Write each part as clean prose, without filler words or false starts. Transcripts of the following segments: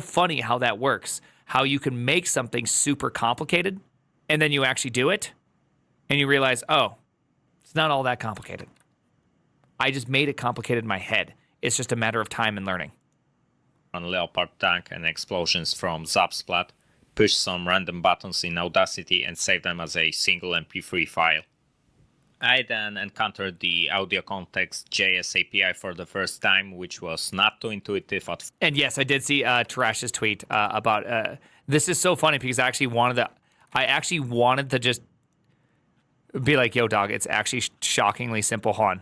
funny how that works. How you can make something super complicated and then you actually do it and you realize, oh, it's not all that complicated. I just made it complicated in my head. It's just a matter of time and learning. On Leopard tank and explosions from Zapsplat, push some random buttons in Audacity and save them as a single MP3 file. I then encountered the audio context JS API for the first time, which was not too intuitive at first. And yes, I did see Tarash's tweet about this is so funny because I actually wanted to just be like, yo, dog, it's actually shockingly simple, Han.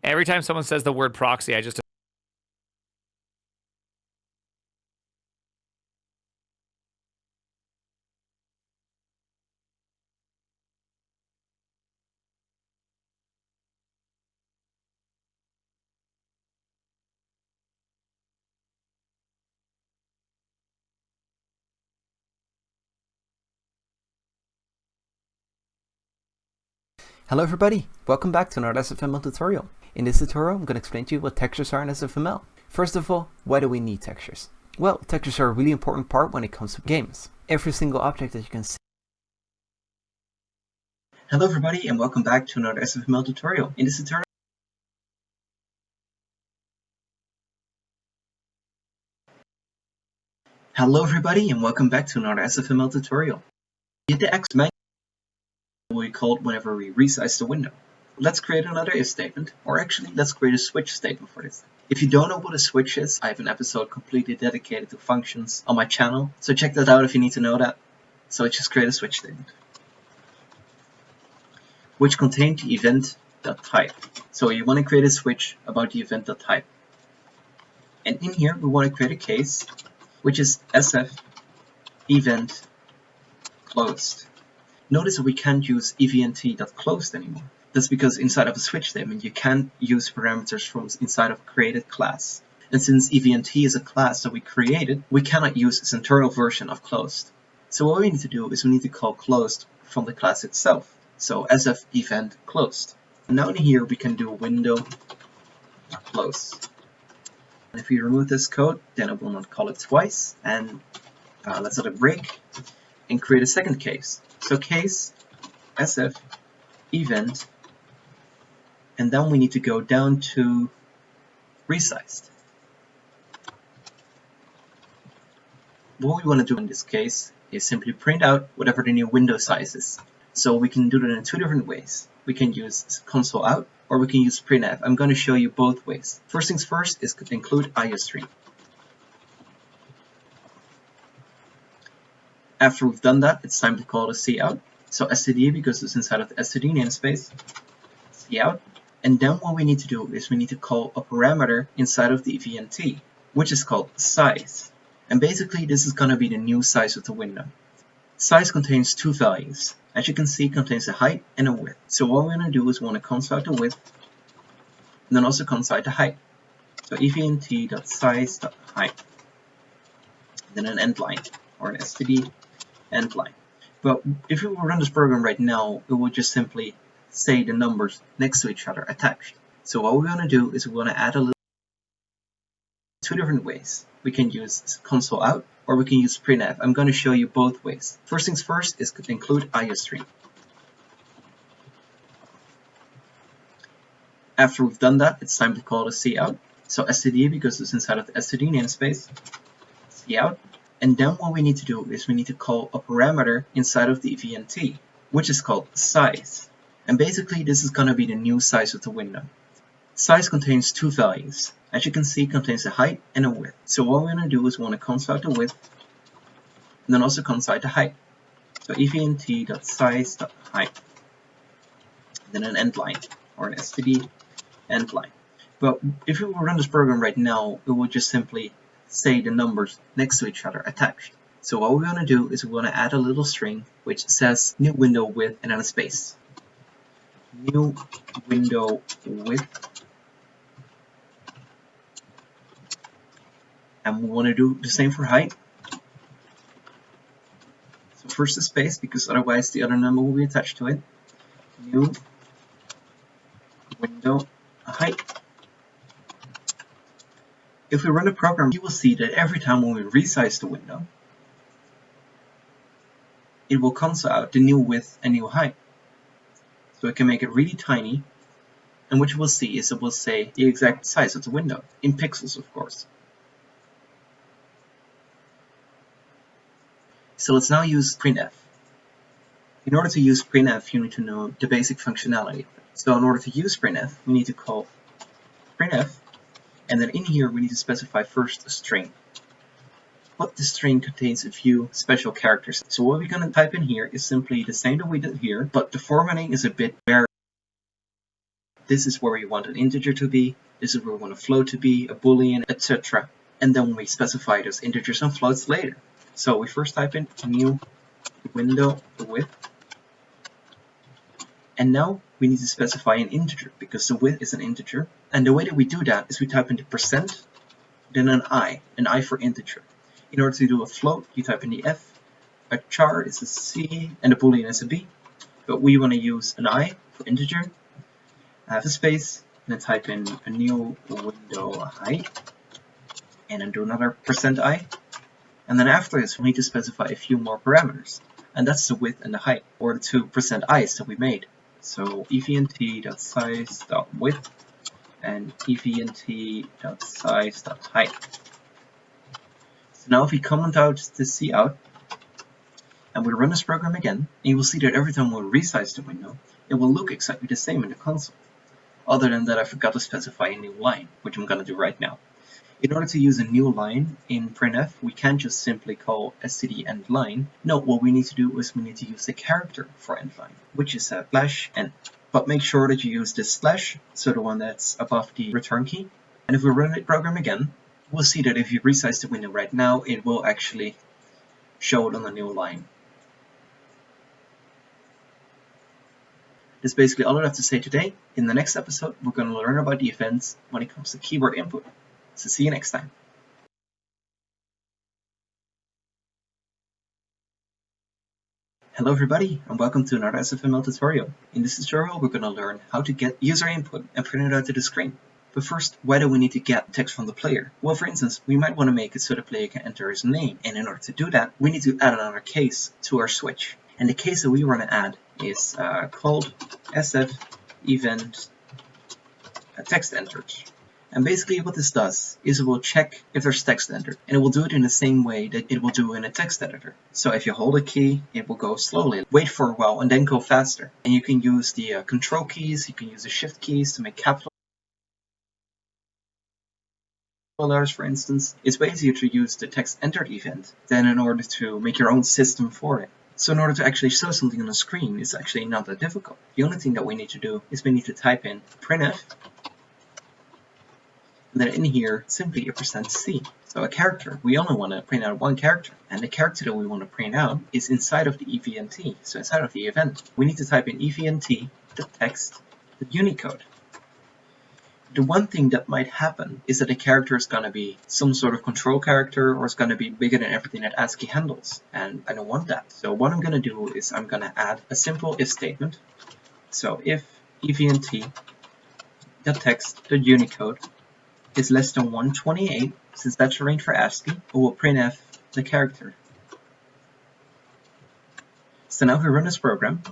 Every time someone says the word proxy, I just Hello everybody, welcome back to another SFML tutorial. In this tutorial I'm going to explain to you what textures are in SFML. First of all, why do we need textures? Well, textures are a really important part when it comes to games. Every single object that you can see. Hello everybody and welcome back to another SFML tutorial. In this tutorial Hello everybody and welcome back to another SFML tutorial. Get the X menu we called whenever we resize the window. Let's create another if statement, or actually let's create a switch statement for this. If you don't know what a switch is, I have an episode completely dedicated to functions on my channel, so check that out if you need to know that. So let's just create a switch statement, which contains the event.type. So you want to create a switch about the event.type. And in here we want to create a case, which is sf event closed. Notice that we can't use event.closed anymore. That's because inside of a switch statement you can't use parameters from inside of a created class. And since event is a class that we created, we cannot use its internal version of closed. So what we need to do is we need to call closed from the class itself. So sf event closed. And now in here we can do window close. And if we remove this code, then it will not call it twice. And let's let it break and create a second case. So case sf event, and then we need to go down to resized. What we want to do in this case is simply print out whatever the new window size is. So we can do that in two different ways. We can use console out or we can use printf. I'm going to show you both ways. First things first is include iostream. After we've done that, it's time to call the cout. So std, because it's inside of the std namespace, cout. And then what we need to do is we need to call a parameter inside of the event, which is called size. And basically this is going to be the new size of the window. Size contains two values. As you can see, it contains a height and a width. So what we're going to do is we want to console out the width, and then also console out the height. So event.size.height. Then an end line, or an std end line. But if we will run this program right now, it will just simply say the numbers next to each other attached. So what we're going to do is we're going to add a little two different ways. We can use console out or we can use printf. I'm going to show you both ways. First things first is include iostream. After we've done that, it's time to call the cout. So std, because it's inside of the std namespace, cout. And then what we need to do is we need to call a parameter inside of the event, which is called size. And basically this is going to be the new size of the window. Size contains two values. As you can see, it contains a height and a width. So what we're going to do is we want to console out the width, and then also console out the height. So event.size.height. Then an end line, or an std end line. But if we will run this program right now, it will just simply say the numbers next to each other attached. So what we're going to do is we're going to add a little string which says new window width and then a space. New window width. And we want to do the same for height. So first a space, because otherwise the other number will be attached to it. New window height. If we run the program, you will see that every time when we resize the window, it will console out the new width and new height. So I can make it really tiny, and what you will see is it will say the exact size of the window, in pixels of course. So let's now use printf. In order to use printf, you need to know the basic functionality. So in order to use printf, we need to call printf, and then in here we need to specify first a string. But the string contains a few special characters. So what we're going to type in here is simply the same that we did here, but the formatting is a bit varied. This is where we want an integer to be, this is where we want a float to be, a boolean, etc. And then we specify those integers and floats later. So we first type in new window width, and now we need to specify an integer because the width is an integer. And the way that we do that is we type in the %, then an I for integer. In order to do a float, you type in the F, a char is a C, and a boolean is a B. But we want to use an I for integer, have a space, and then type in a new window height, and then do another %I. And then after this, we need to specify a few more parameters, and that's the width and the height, or the two %i's that we made. So event.size.width and event.size.height. So now if we comment out the cout, and we run this program again, you will see that every time we resize the window, it will look exactly the same in the console. Other than that, I forgot to specify a new line, which I'm going to do right now. In order to use a new line in printf, we can't just simply call std_endLine. No, what we need to do is we need to use the character for endLine, which is a /n. But make sure that you use this slash, so the one that's above the return key. And if we run the program again, we'll see that if you resize the window right now, it will actually show it on a new line. That's basically all I have to say today. In the next episode, we're going to learn about the events when it comes to keyboard input. So see you next time. Hello everybody, and welcome to another SFML tutorial. In this tutorial, we're going to learn how to get user input and print it out to the screen. But first, why do we need to get text from the player? Well, for instance, we might want to make it so the player can enter his name, and in order to do that, we need to add another case to our switch. And the case that we want to add is called SF event text entered. And basically what this does is it will check if there's text entered, and it will do it in the same way that it will do in a text editor. So if you hold a key, it will go slowly, wait for a while, and then go faster. And you can use the control keys, you can use the shift keys to make capital letters, for instance. It's way easier to use the text entered event than in order to make your own system for it. So in order to actually show something on the screen, it's actually not that difficult. The only thing that we need to do is we need to type in printf, and then in here, simply a %c. So a character. We only want to print out one character. And the character that we want to print out is inside of the event. So inside of the event, we need to type in event, the text, the Unicode. The one thing that might happen is that the character is going to be some sort of control character, or it's going to be bigger than everything that ASCII handles. And I don't want that. So what I'm going to do is I'm going to add a simple if statement. So if event, the text, the Unicode, is less than 128, since that's the range for ASCII, we will printf the character. So now if we run this program,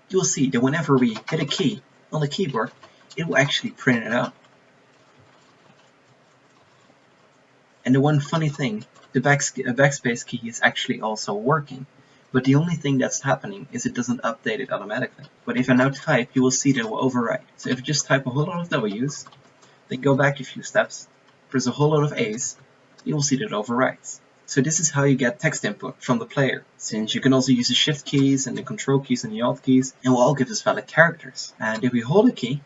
you will see that whenever we hit a key on the keyboard, it will actually print it out. And the one funny thing, the backspace key is actually also working. But the only thing that's happening is it doesn't update it automatically. But if I now type, you will see that it will overwrite. So if you just type a whole lot of W's, then go back a few steps, press a whole lot of A's, you will see that it overwrites. So this is how you get text input from the player, since you can also use the shift keys and the control keys and the alt keys, and will all give us valid characters. And if we hold a key,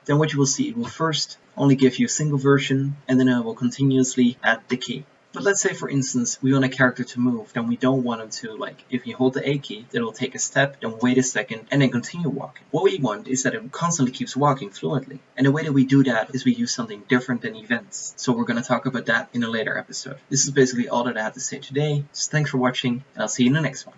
then what you will see, it will first only give you a single version, and then it will continuously add the key. But let's say, for instance, we want a character to move, then we don't want him to, like, if you hold the A key, then it will take a step, then wait a second, and then continue walking. What we want is that it constantly keeps walking fluently. And the way that we do that is we use something different than events. So we're going to talk about that in a later episode. This is basically all that I had to say today. So thanks for watching, and I'll see you in the next one.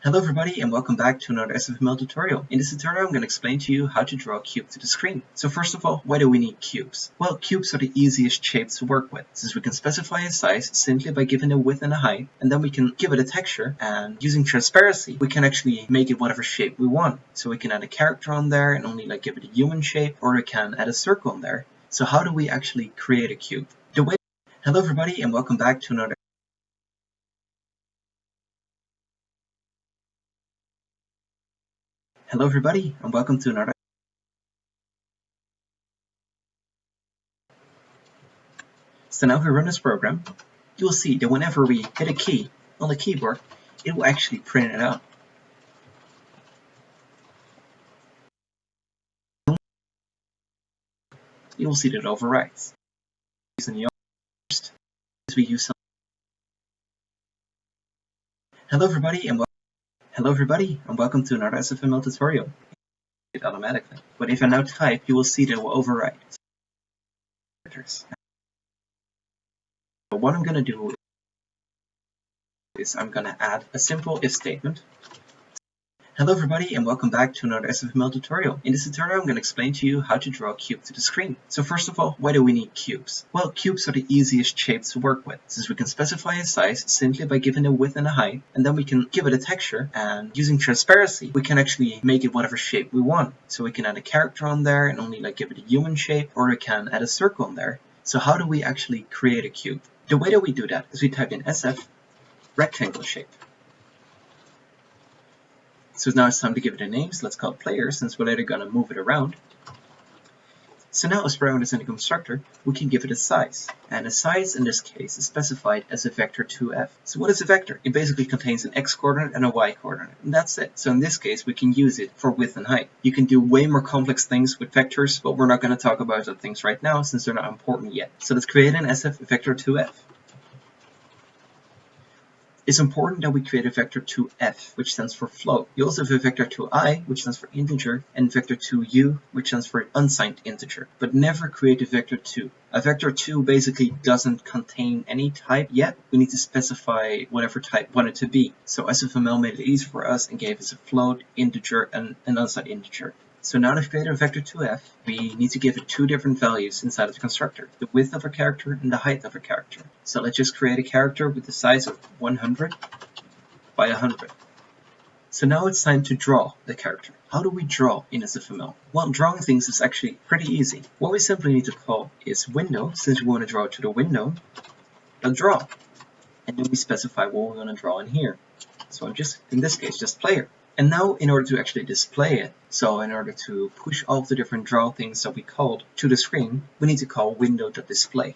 Hello everybody and welcome back to another SFML tutorial. In this tutorial I'm going to explain to you how to draw a cube to the screen. So first of all, why do we need cubes? Well, cubes are the easiest shapes to work with, since we can specify a size simply by giving a width and a height, and then we can give it a texture, and using transparency we can actually make it whatever shape we want. So we can add a character on there and only give it a human shape, or we can add a circle on there. So how do we actually create a cube? Hello everybody and welcome back to another Hello everybody and welcome to another So now if we run this program, you will see that whenever we hit a key on the keyboard, it will actually print it out. You will see that it overwrites. We use some Hello everybody and welcome to another SFML tutorial. It automatically. But if I now type, you will see that it will overwrite. But what I'm going to do is I'm going to add a simple if statement. Hello everybody and welcome back to another SFML tutorial. In this tutorial I'm going to explain to you how to draw a cube to the screen. So first of all, why do we need cubes? Well, cubes are the easiest shapes to work with, since we can specify a size simply by giving a width and a height, and then we can give it a texture, and using transparency we can actually make it whatever shape we want. So we can add a character on there and only give it a human shape, or we can add a circle on there. So how do we actually create a cube? The way that we do that is we type in SF rectangle shape. So now it's time to give it a name, so let's call it player, since we're later going to move it around. So now as parameters in the constructor, we can give it a size. And a size in this case is specified as a vector 2f. So what is a vector? It basically contains an x coordinate and a y coordinate, and that's it. So in this case, we can use it for width and height. You can do way more complex things with vectors, but we're not going to talk about those things right now since they're not important yet. So let's create an SF vector 2f. It's important that we create a vector 2f, which stands for float. You also have a vector 2i, which stands for integer, and vector 2u, which stands for unsigned integer. But never create a vector 2. A vector 2 basically doesn't contain any type yet. We need to specify whatever type we want it to be. So SFML made it easy for us and gave us a float, integer, and an unsigned integer. So now that we've created a vector 2f, we need to give it two different values inside of the constructor, the width of our character and the height of our character. So let's just create a character with the size of 100 by 100. So now it's time to draw the character. How do we draw in SFML? Well, drawing things is actually pretty easy. What we simply need to call is window, since we want to draw to the window, draw. And then we specify what we want to draw in here. So I'm just, in this case, just player. And now in order to actually display it, so in order to push all of the different draw things that we called to the screen, we need to call window.display.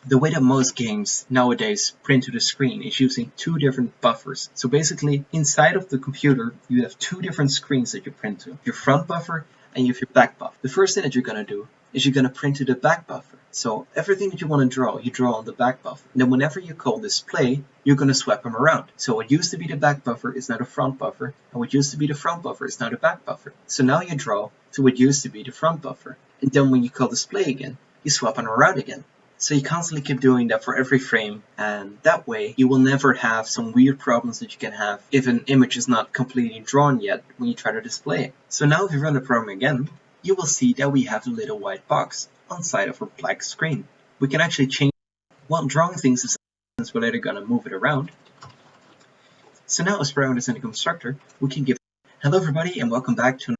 The way that most games nowadays print to the screen is using two different buffers. So basically, inside of the computer, you have two different screens that you print to. Your front buffer and you have your back buffer. The first thing that you're going to do is you're going to print to the back buffer. So everything that you want to draw, you draw on the back buffer. And then whenever you call display, you're going to swap them around. So what used to be the back buffer is now the front buffer, and what used to be the front buffer is now the back buffer. So now you draw to what used to be the front buffer. And then when you call display again, you swap them around again. So you constantly keep doing that for every frame, and that way you will never have some weird problems that you can have if an image is not completely drawn yet when you try to display it. So now if you run the program again, you will see that we have a little white box on the side of our black screen. We can actually change while drawing things, since we're later going to move it around. So now as parameters in the constructor, we can give Hello everybody and welcome back to